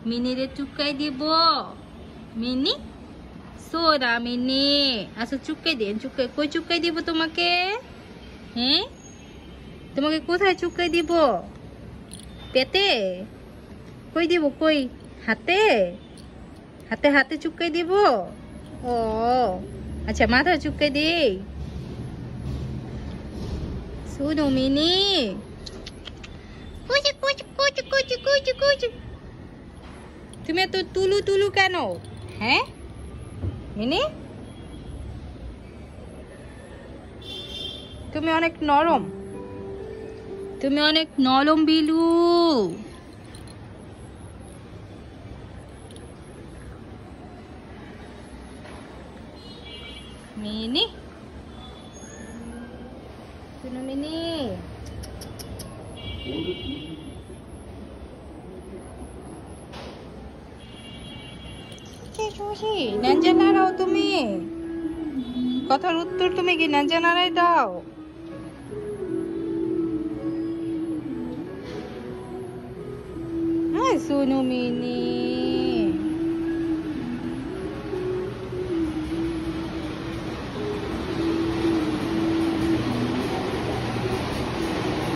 Mini রে চুকাই দিব। Mini সোনা মিনি আচ্ছা চুকাই দেন, চুকাই কই চুকাই দিব তোমাকে? হ্যাঁ তোমাকে কোথায় চুকাই দিব? পেটে? কই দিব কই? হাতে? হাতে হাতে চুকাই দিব? ও আচ্ছা মাথা চুকাই দেই। শোনো মিনি কুচু কুচু কুচু কুচু কুচু কুচু তুমি এত তুলু তুলু কেন? হ্যাঁ মিনি তুমি অনেক নরম, তুমি অনেক নরম বিলু। মিনি শুনো মিনি ন্যাঞ্জা নাড়াও তুমি, কথার উত্তর তুমি কি ন্যাঞ্জা নাড়াই দাও? হ্যাঁ শুনো মিনি